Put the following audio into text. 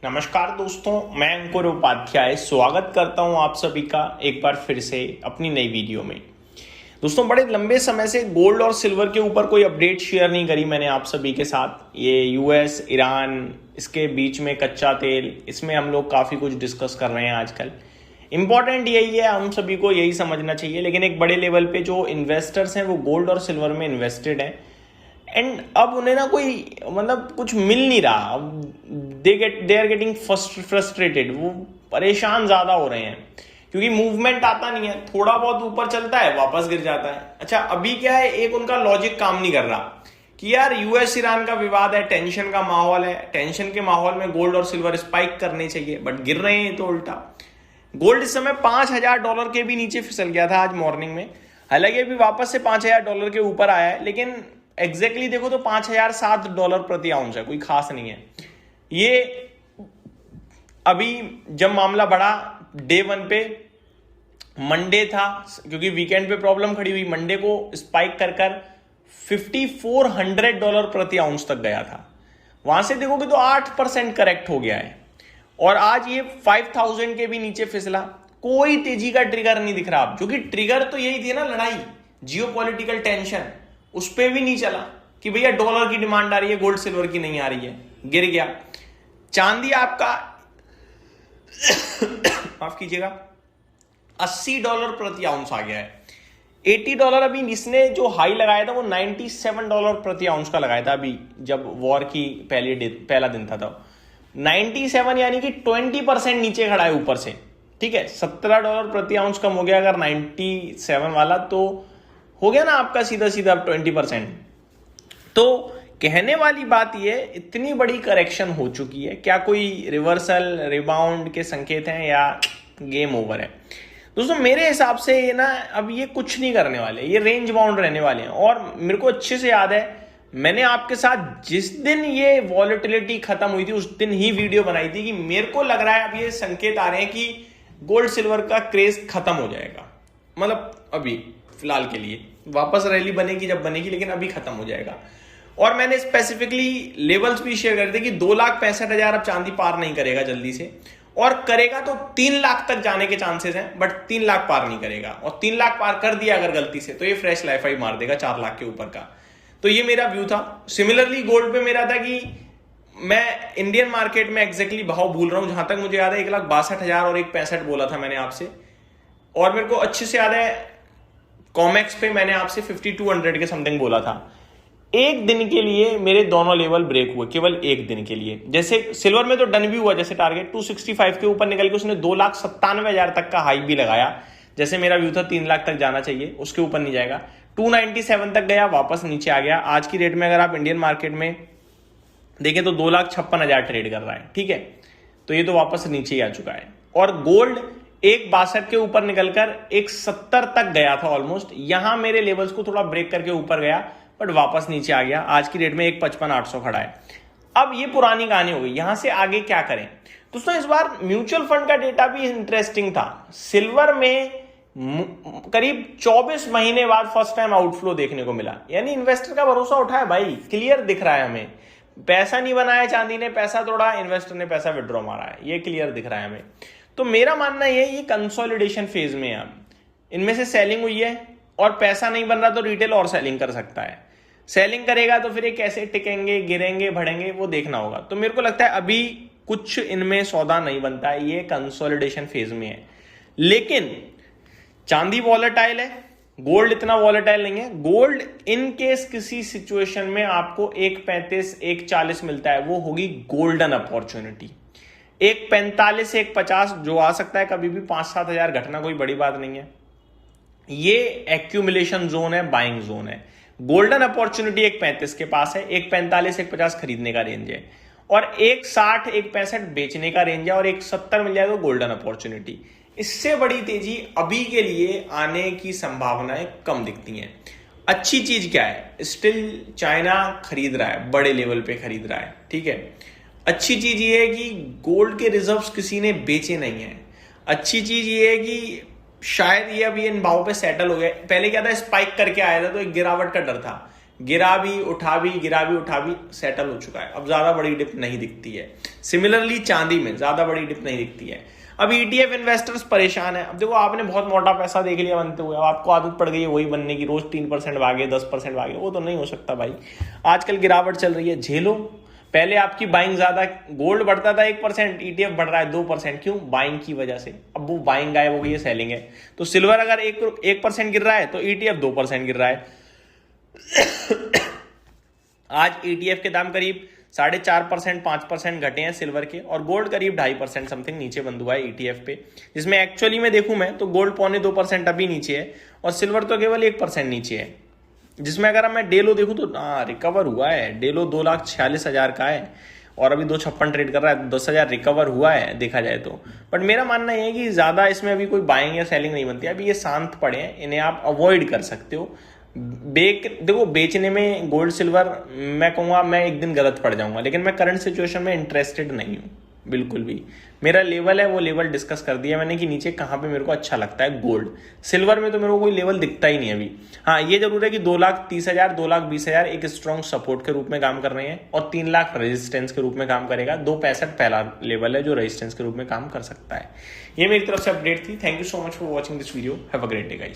नमस्कार दोस्तों, मैं अंकुर उपाध्याय स्वागत करता हूं आप सभी का एक बार फिर से अपनी नई वीडियो में। दोस्तों, बड़े लंबे समय से गोल्ड और सिल्वर के ऊपर कोई अपडेट शेयर नहीं करी मैंने आप सभी के साथ। ये यूएस ईरान, इसके बीच में कच्चा तेल, इसमें हम लोग काफ़ी कुछ डिस्कस कर रहे हैं आजकल। इंपॉर्टेंट यही है, हम सभी को यही समझना चाहिए। लेकिन एक बड़े लेवल पे जो इन्वेस्टर्स हैं वो गोल्ड और सिल्वर में इन्वेस्टेड हैं एंड अब उन्हें ना कोई कुछ मिल नहीं रहा। दे आर गेटिंग फ्रस्ट्रेटेड, वो परेशान ज्यादा हो रहे हैं क्योंकि मूवमेंट आता नहीं है। थोड़ा बहुत ऊपर चलता है, वापस गिर जाता है। अच्छा, अभी क्या है, एक उनका लॉजिक काम नहीं कर रहा कि यार यूएस ईरान का विवाद है, टेंशन का माहौल है, टेंशन के माहौल में गोल्ड और सिल्वर स्पाइक करने चाहिए, बट गिर रहे हैं तो उल्टा। गोल्ड इस समय $5,000 के भी नीचे फिसल गया था आज मॉर्निंग में। हालांकि अभी वापस से $5,000 के ऊपर आया है, लेकिन एग्जैक्टली देखो तो $5,007 प्रति आउंस है, कोई खास नहीं है। ये अभी जब मामला बढ़ा डे 1 पे, मंडे था, क्योंकि वीकेंड पे प्रॉब्लम खड़ी हुई, मंडे को स्पाइक कर $5,400 प्रति आउंस तक गया था। वहां से देखोगे तो 8% करेक्ट हो गया है और आज ये 5,000 के भी नीचे फिसला। कोई तेजी का ट्रिगर नहीं दिख रहा अब, क्योंकि ट्रिगर तो यही थी ना, लड़ाई, जियोपॉलिटिकल टेंशन, उस पे भी नहीं चला कि भैया डॉलर की डिमांड आ रही है, गोल्ड सिल्वर की नहीं आ रही है, गिर गया। चांदी आपका माफ कीजिएगा $80 प्रति आउंस आ गया है। $80 अभी इसने जो हाई लगाया था वो $97 प्रति आउंस का लगाया था अभी जब वॉर की पहला दिन था। तो 97 यानी कि 20% नीचे खड़ा है ऊपर से। ठीक है, $17 प्रति आउंस कम हो गया अगर 97 वाला, तो हो गया ना आपका सीधा सीधा 20%। तो कहने वाली बात यह, इतनी बड़ी करेक्शन हो चुकी है, क्या कोई रिवर्सल रिबाउंड के संकेत हैं या गेम ओवर है? दोस्तों, मेरे हिसाब से ये ना अब ये कुछ नहीं करने वाले, ये रेंज बाउंड रहने वाले हैं। और मेरे को अच्छे से याद है, मैंने आपके साथ जिस दिन ये वॉलेटिलिटी खत्म हुई थी उस दिन ही वीडियो बनाई थी कि मेरे को लग रहा है अब ये संकेत आ रहे हैं कि गोल्ड सिल्वर का क्रेज खत्म हो जाएगा। अभी फिलहाल के लिए वापस रैली बनेगी जब बनेगी, लेकिन अभी खत्म हो जाएगा। और मैंने स्पेसिफिकली लेवल्स भी शेयर कर दिए कि 2,65,000 अब चांदी पार नहीं करेगा जल्दी से, और करेगा तो 3 लाख तक जाने के चांसेस हैं, बट 3 लाख पार नहीं करेगा। और 3 लाख पार कर दिया अगर गलती से, तो ये फ्रेश लाइफ हाई मार देगा 4 लाख के ऊपर का। तो ये मेरा व्यू था। सिमिलरली गोल्ड पे मेरा था कि मैं इंडियन मार्केट में एग्जैक्टली भाव भूल रहा हूं, जहां तक मुझे याद है 1,62,000 और 1,65 बोला था मैंने आपसे। और मेरे को अच्छे से याद है कॉमेक्स पे मैंने आपसे 5,200 के समथिंग बोला था। एक दिन के लिए मेरे दोनों लेवल ब्रेक हुए, केवल एक दिन के लिए। जैसे सिल्वर में तो डन भी हुआ, जैसे टारगेट 265 के ऊपर निकल के उसने 2,97,000 तक का हाई भी लगाया। जैसे मेरा व्यू था 3 लाख तक जाना चाहिए, उसके ऊपर नहीं जाएगा। 297 तक गया, वापस नीचे आ गया। आज की रेट में अगर आप इंडियन मार्केट में देखें तो 2,56,000 ट्रेड कर रहा है। ठीक है, तो ये तो वापस नीचे ही आ चुका है। और गोल्ड 1,62 के ऊपर निकलकर 1,70 तक गया था ऑलमोस्ट। यहां मेरे लेवल्स को थोड़ा ब्रेक करके ऊपर गया, बट वापस नीचे आ गया। आज की रेट में 1,55,800 खड़ा है। अब ये पुरानी कहानी हो गई, यहां से आगे क्या करें? दोस्तों, इस बार म्यूचुअल फंड का डेटा भी इंटरेस्टिंग था। सिल्वर में करीब 24 महीने बाद फर्स्ट टाइम आउटफ्लो देखने को मिला, यानी इन्वेस्टर का भरोसा उठा है भाई, क्लियर दिख रहा है हमें। पैसा नहीं बनाया चांदी ने, पैसा तोड़ा, इन्वेस्टर ने पैसा विड्रॉ मारा है, ये क्लियर दिख रहा है हमें। तो मेरा मानना ये कंसोलिडेशन फेज में है। अब इनमें से सेलिंग हुई है और पैसा नहीं बन रहा, तो रिटेल और सेलिंग कर सकता है। सेलिंग करेगा तो फिर ये कैसे टिकेंगे, गिरेंगे, बढ़ेंगे, वो देखना होगा। तो मेरे को लगता है अभी कुछ इनमें सौदा नहीं बनता है, ये कंसोलिडेशन फेज में है। लेकिन चांदी वॉलेटाइल है, गोल्ड इतना वॉलेटाइल नहीं है। गोल्ड इन केस किसी सिचुएशन में आपको 1,35 1,40 मिलता है, वो होगी गोल्डन अपॉर्चुनिटी। 1,45 1,50 जो आ सकता है कभी भी, 5-7 हजार घटना कोई बड़ी बात नहीं है। ये एक्यूमुलेशन जोन है, बाइंग जोन है। गोल्डन अपॉर्चुनिटी 1,35 के पास है, 1,45 1,50 खरीदने का रेंज है, और 1,60 1,65 बेचने का रेंज है, और 1,70 मिल जाए तो गोल्डन अपॉर्चुनिटी। इससे बड़ी तेजी अभी के लिए आने की संभावनाएं कम दिखती हैं। अच्छी चीज क्या है, स्टिल चाइना खरीद रहा है, बड़े लेवल पे खरीद रहा है। ठीक है, अच्छी चीज ये है कि गोल्ड के रिजर्व्स किसी ने बेचे नहीं है। अच्छी चीज ये है कि शायद ये अब ये इन भाव पे सेटल हो गए। पहले क्या था, स्पाइक करके आया था तो एक गिरावट का डर था, गिरा भी उठा भी, गिरा भी उठा भी, सेटल हो चुका है। अब ज्यादा बड़ी डिप नहीं दिखती है। सिमिलरली चांदी में ज्यादा बड़ी डिप नहीं दिखती है। अब ईटीएफ इन्वेस्टर्स परेशान है। अब देखो, आपने बहुत मोटा पैसा देख लिया बनते हुए, अब आपको आदत पड़ गई है वही बनने की, रोज 3% भागे, 10% भागे, वो तो नहीं हो सकता भाई। आजकल गिरावट चल रही है, झेलो। पहले आपकी बाइंग ज्यादा, गोल्ड बढ़ता था 1%, ईटीएफ बढ़ रहा है 2%, क्यों? बाइंग की वजह से। अब वो बाइंग गायब हो गई है, सेलिंग है। तो सिल्वर अगर 1% गिर रहा है तो ईटीएफ 2% गिर रहा है। आज ईटीएफ के दाम करीब 4.5%, 5% घटे हैं सिल्वर के, और गोल्ड करीब 2.5% समथिंग नीचे बंद हुआ है ईटीएफ पे। जिसमें एक्चुअली में देखूं मैं तो गोल्ड 1.25% अभी नीचे है, और सिल्वर तो केवल 1% नीचे है। जिसमें अगर मैं डेलो देखूं तो रिकवर हुआ है। डेलो 2,46,000 का है, और अभी 256 ट्रेड कर रहा है, 10,000 रिकवर हुआ है देखा जाए तो। बट मेरा मानना यह है कि ज्यादा इसमें अभी कोई बाइंग या सेलिंग नहीं बनती। अभी ये शांत पड़े हैं, इन्हें आप अवॉइड कर सकते हो। देखो, बेचने में गोल्ड सिल्वर मैं कहूँगा मैं एक दिन गलत पड़ जाऊंगा, लेकिन मैं करंट सिचुएशन में इंटरेस्टेड नहीं हूँ बिल्कुल भी। मेरा लेवल है, वो लेवल डिस्कस कर दिया मैंने कि नीचे कहाँ पे मेरे को अच्छा लगता है। गोल्ड सिल्वर में तो मेरे को कोई लेवल दिखता ही नहीं अभी। हाँ, ये जरूर है कि 2,30,000, 2,20,000 एक स्ट्रॉन्ग सपोर्ट के रूप में काम कर रहे हैं, और 3 लाख रेजिस्टेंस के रूप में काम करेगा। 2,65 पहला लेवल है जो रेजिस्टेंस के रूप में काम कर सकता है। ये मेरी तरफ से अपडेट थी। Thank you so much for watching this video. Have a great day guys.